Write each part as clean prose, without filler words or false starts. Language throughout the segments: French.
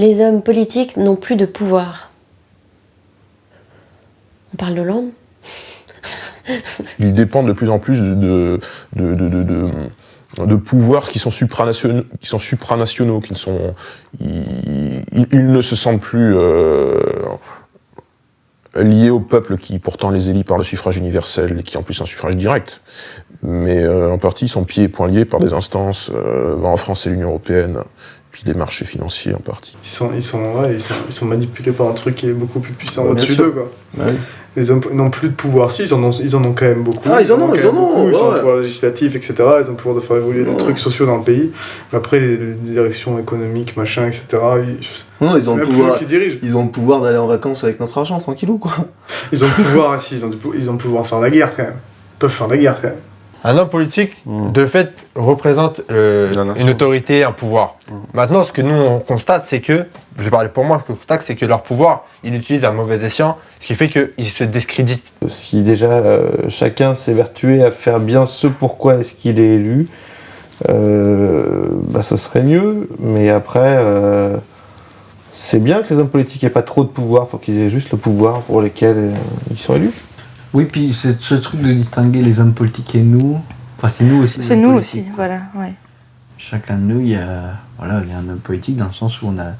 Les hommes politiques n'ont plus de pouvoir. On parle d'Hollande ? Ils dépendent de plus en plus de pouvoirs qui sont supranationaux, ils ne se sentent plus liés au peuple qui pourtant les élit par le suffrage universel et qui en plus un suffrage direct. Mais en partie, ils sont pieds et poings liés par des instances, en France c'est l'Union européenne, puis les marchés financiers en partie. Ils sont manipulés par un truc qui est beaucoup plus puissant au-dessus sûr. d'eux, quoi. Ouais. Les hommes n'ont plus de pouvoir. Si, ils en ont quand même beaucoup. Ah, ils en ont. Ils ont le pouvoir législatif, etc. Ils ont le pouvoir de faire évoluer des trucs sociaux dans le pays. Mais après, les directions économiques, machin, etc. Ils ont le pouvoir. Qui dirigent. Ils ont le pouvoir d'aller en vacances avec notre argent, tranquillou, quoi. Ils ont le pouvoir, ils ont le pouvoir de faire la guerre, quand même. Ils peuvent faire la guerre, quand même. Un homme politique, de fait, représente une autorité, un pouvoir. Maintenant, ce que nous, on constate, c'est que, je vais parler pour moi, ce que je constate, c'est que leur pouvoir, ils l'utilisent à mauvais escient, ce qui fait qu'ils se discréditent. Si déjà chacun s'évertuait à faire bien ce pourquoi est-ce qu'il est élu, ce serait mieux. Mais après, c'est bien que les hommes politiques n'aient pas trop de pouvoir, il faut qu'ils aient juste le pouvoir pour lequel ils sont élus. Oui, puis ce truc de distinguer les hommes politiques et nous, c'est nous aussi. C'est nous aussi, voilà, ouais. Chacun de nous, il y a un homme politique dans le sens où on a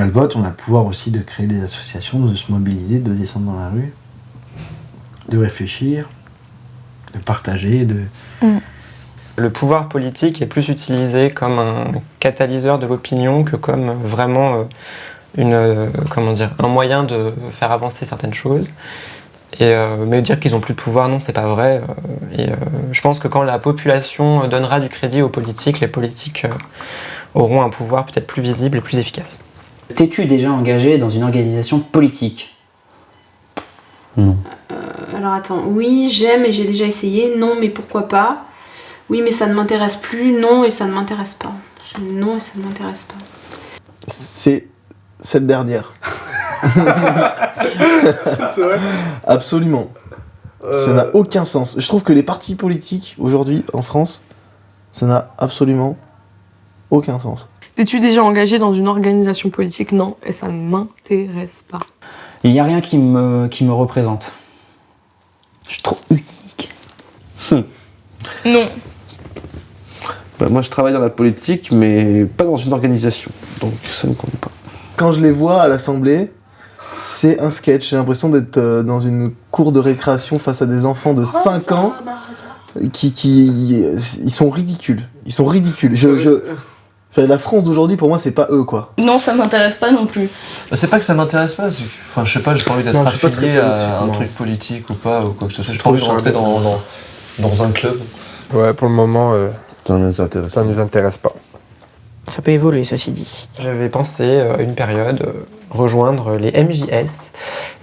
le vote, on a le pouvoir aussi de créer des associations, de se mobiliser, de descendre dans la rue, de réfléchir, de partager, Le pouvoir politique est plus utilisé comme un catalyseur de l'opinion que comme vraiment un moyen de faire avancer certaines choses. Mais dire qu'ils n'ont plus de pouvoir, non, c'est pas vrai. Je pense que quand la population donnera du crédit aux politiques, les politiques auront un pouvoir peut-être plus visible et plus efficace. T'es-tu déjà engagé dans une organisation politique ? Non. Alors attends, oui, j'aime et j'ai déjà essayé, non, mais pourquoi pas ? Oui, mais ça ne m'intéresse plus, non, et ça ne m'intéresse pas. Non, et ça ne m'intéresse pas. C'est cette dernière. C'est vrai ? Absolument. Ça n'a aucun sens. Je trouve que les partis politiques, aujourd'hui, en France, ça n'a absolument aucun sens. T'es-tu déjà engagé dans une organisation politique ? Non, et ça ne m'intéresse pas. Il n'y a rien qui me représente. Je suis trop unique. Non. Moi, je travaille dans la politique, mais pas dans une organisation. Donc, ça ne compte pas. Quand je les vois à l'Assemblée, c'est un sketch. J'ai l'impression d'être dans une cour de récréation face à des enfants de 5 ans ils sont ridicules. Ils sont ridicules. Enfin, la France d'aujourd'hui, pour moi, c'est pas eux, quoi. Non, ça m'intéresse pas non plus. C'est pas que ça m'intéresse pas, enfin, je sais pas, j'ai pas envie d'être affilié à un truc politique ou pas, ou quoi que ce soit. J'ai pas envie de rentrer dans un club. Ouais, pour le moment, ça ne nous intéresse pas. Ça peut évoluer, ceci dit. J'avais pensé à une période rejoindre les MJS,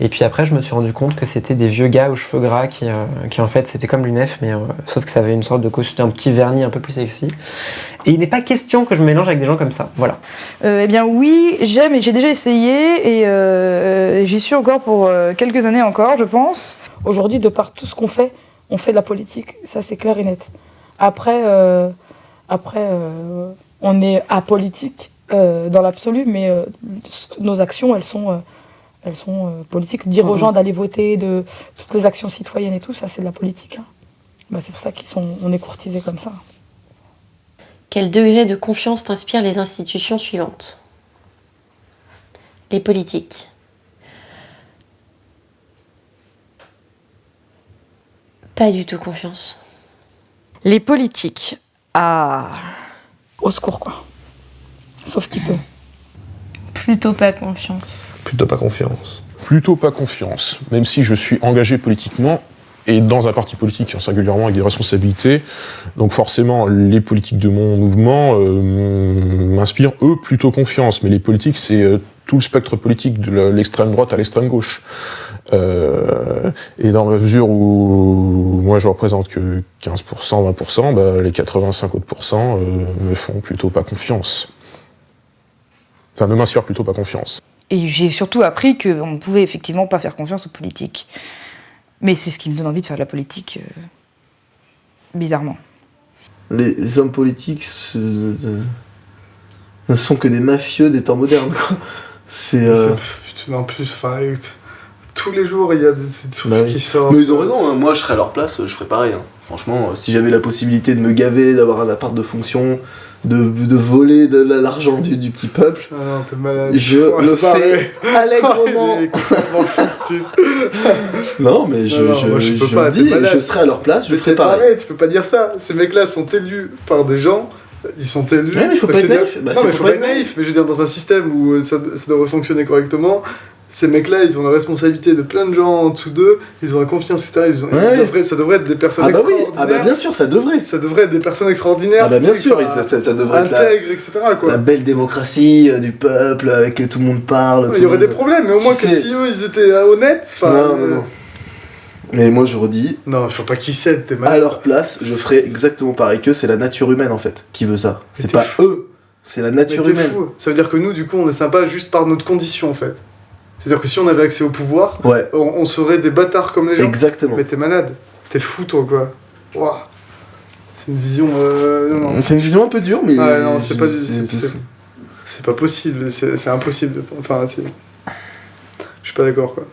et puis après je me suis rendu compte que c'était des vieux gars aux cheveux gras qui en fait c'était comme l'UNEF, mais sauf que ça avait une sorte de costume, un petit vernis un peu plus sexy. Et il n'est pas question que je me mélange avec des gens comme ça, voilà. Eh bien oui, j'aime et j'ai déjà essayé et j'y suis encore pour quelques années encore, je pense. Aujourd'hui, de par tout ce qu'on fait, on fait de la politique, ça c'est clair et net. Après, on est apolitique dans l'absolu, mais nos actions, elles sont politiques. Dire aux gens d'aller voter, de toutes les actions citoyennes et tout, ça c'est de la politique. Hein. C'est pour ça qu'on est courtisés comme ça. Quel degré de confiance t'inspirent les institutions suivantes ? Les politiques. Pas du tout confiance. Les politiques. Ah. Au secours, quoi. Sauf qui peut. Plutôt pas confiance. Plutôt pas confiance. Plutôt pas confiance. Même si je suis engagé politiquement et dans un parti politique, singulièrement avec des responsabilités, donc forcément les politiques de mon mouvement m'inspirent eux plutôt confiance. Mais les politiques, c'est tout le spectre politique de l'extrême droite à l'extrême gauche. Et dans la mesure où moi je représente que 15%, 20%, les 85 autres pourcents me font plutôt pas confiance. Enfin, ne m'inspirent plutôt pas confiance. Et j'ai surtout appris qu'on ne pouvait effectivement pas faire confiance aux politiques. Mais c'est ce qui me donne envie de faire de la politique, bizarrement. Les hommes politiques ne sont que des mafieux des temps modernes, quoi. C'est... En plus, enfin, tous les jours, il y a des trucs qui sortent. Mais ils ont raison, hein. Moi, je serais à leur place, je ferais pareil. Hein. Franchement, si j'avais la possibilité de me gaver, d'avoir un appart de fonction, de voler de l'argent du petit peuple, non, t'es malade. Je le fais allègrement. Non, mais je pas, dis, je serais à leur place, je ferais pareil. Arrête, tu peux pas dire ça. Ces mecs-là sont élus par des gens. Ils sont élus. Ouais, mais il faut pas être naïf. Non, mais faut pas être naïf. Mais je veux dire, dans un système où ça devrait fonctionner correctement, ces mecs-là, ils ont la responsabilité de plein de gens en dessous d'eux, ils ont la confiance, etc. Ça devrait être des personnes extraordinaires. Ah bah bien sûr, ça devrait. Ça devrait être des personnes extraordinaires. Ah bah bien sûr, ça devrait être intègre, etc. Quoi. La belle démocratie du peuple, que tout le monde parle. Il y aurait des problèmes, mais au moins que si eux, ils étaient honnêtes, non. Mais moi je redis. Non, il faut pas qu'ils cèdent, t'es malade. À leur place, je ferais exactement pareil qu'eux, c'est la nature humaine en fait qui veut ça. C'est pas eux, c'est la nature humaine. Fou. Ça veut dire que nous, du coup, on est sympa juste par notre condition en fait. C'est-à-dire que si on avait accès au pouvoir, on serait des bâtards comme les gens. Exactement. Mais t'es malade. T'es fou, toi, quoi. Wow. C'est une vision... non. C'est une vision un peu dure, mais... Ah, non, c'est pas possible. C'est impossible. Enfin, je suis pas d'accord, quoi.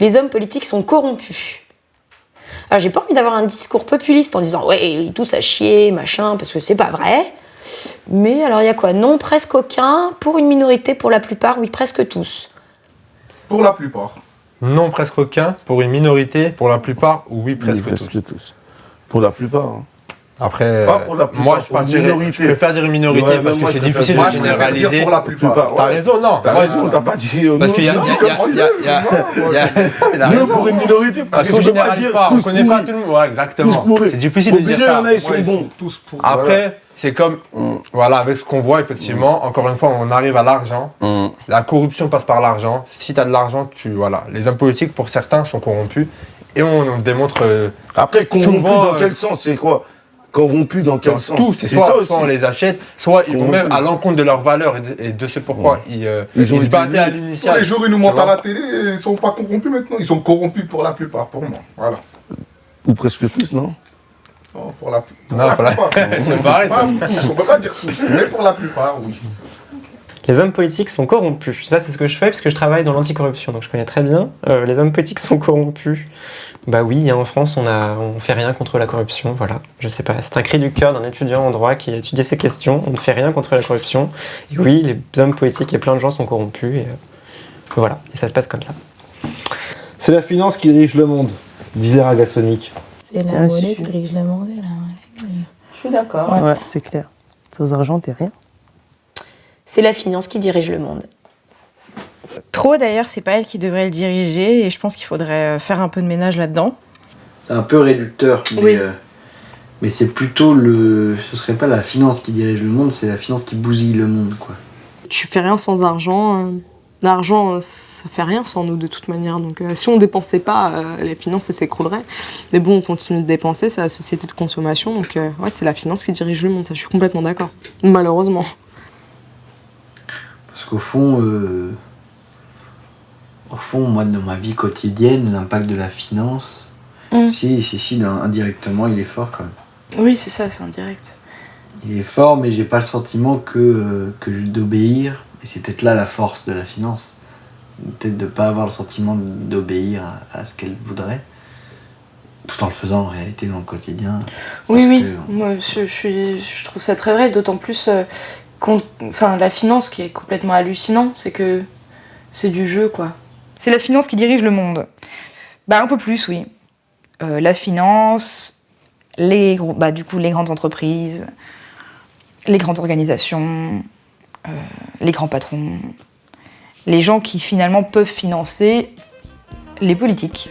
Les hommes politiques sont corrompus. Alors, j'ai pas envie d'avoir un discours populiste en disant « Ouais, ils tous à chier, machin », parce que c'est pas vrai. Mais alors, il y a quoi ? Non, presque aucun. Pour une minorité, pour la plupart, oui, presque tous. Pour la plupart. Non, presque aucun. Pour une minorité, pour la plupart, oui, presque tous. Pour la plupart. Hein. Après, pour la plupart, moi, je préfère dire une minorité parce que c'est difficile de généraliser. Pour la plupart. T'as raison, non. T'as raison, t'as pas dit. Parce qu'il y a pour une minorité, parce qu'on généralise pas, on connaît pas tout le monde. Ouais, exactement. C'est difficile de dire ça. Déjà, il y en a, ils sont bons. Après, c'est comme, voilà, avec ce qu'on voit, effectivement, encore une fois, on arrive à l'argent. La corruption passe par l'argent. Si t'as de l'argent, voilà. Les hommes politiques, pour certains, sont corrompus. Et on le démontre. Après, corrompus dans quel sens ? C'est quoi ? Corrompus dans quel sens ? Tout, c'est soit on les achète, soit ils vont même à l'encontre de leurs valeurs et de ce pourquoi ils se battaient à l'initial. Les jours, ils nous montrent à la télé, ils sont pas corrompus maintenant. Ils sont corrompus pour la plupart, pour moi. Voilà. Ou presque tous, non ? Non, pour la plupart. C'est pareil. Pas tous, on peut pas dire tous, mais pour la plupart, oui. Les hommes politiques sont corrompus. Ça, c'est ce que je fais parce que je travaille dans l'anticorruption, donc je connais très bien. Les hommes politiques sont corrompus. Bah oui, hein, en France, on fait rien contre la corruption, voilà. Je sais pas, c'est un cri du cœur d'un étudiant en droit qui a étudié ces questions. On ne fait rien contre la corruption. Et oui, les hommes politiques et plein de gens sont corrompus. Et voilà, et ça se passe comme ça. C'est la finance qui dirige le monde, disait Ragasonic. C'est la monnaie qui dirige le monde. Je suis d'accord. Ouais, c'est clair. Sans argent, t'es rien. C'est la finance qui dirige le monde. Trop d'ailleurs, c'est pas elle qui devrait le diriger et je pense qu'il faudrait faire un peu de ménage là-dedans. C'est un peu réducteur, mais c'est plutôt ce serait pas la finance qui dirige le monde, c'est la finance qui bousille le monde, quoi. Tu fais rien sans argent. L'argent, ça fait rien sans nous de toute manière. Donc si on dépensait pas, les finances elles s'écrouleraient. Mais bon, on continue de dépenser, c'est la société de consommation. Donc ouais, c'est la finance qui dirige le monde, ça je suis complètement d'accord. Malheureusement. Parce qu'au fond, moi, dans ma vie quotidienne, l'impact de la finance, si, indirectement, il est fort quand même. Oui, c'est ça, c'est indirect. Il est fort, mais j'ai pas le sentiment que d'obéir, et c'est peut-être là la force de la finance. Peut-être de pas avoir le sentiment d'obéir à ce qu'elle voudrait, tout en le faisant en réalité dans le quotidien. Oui, moi je trouve ça très vrai, d'autant plus la finance qui est complètement hallucinant, c'est que c'est du jeu, quoi. C'est la finance qui dirige le monde. Un peu plus, oui. La finance, les grandes entreprises, les grandes organisations, les grands patrons, les gens qui finalement peuvent financer les politiques.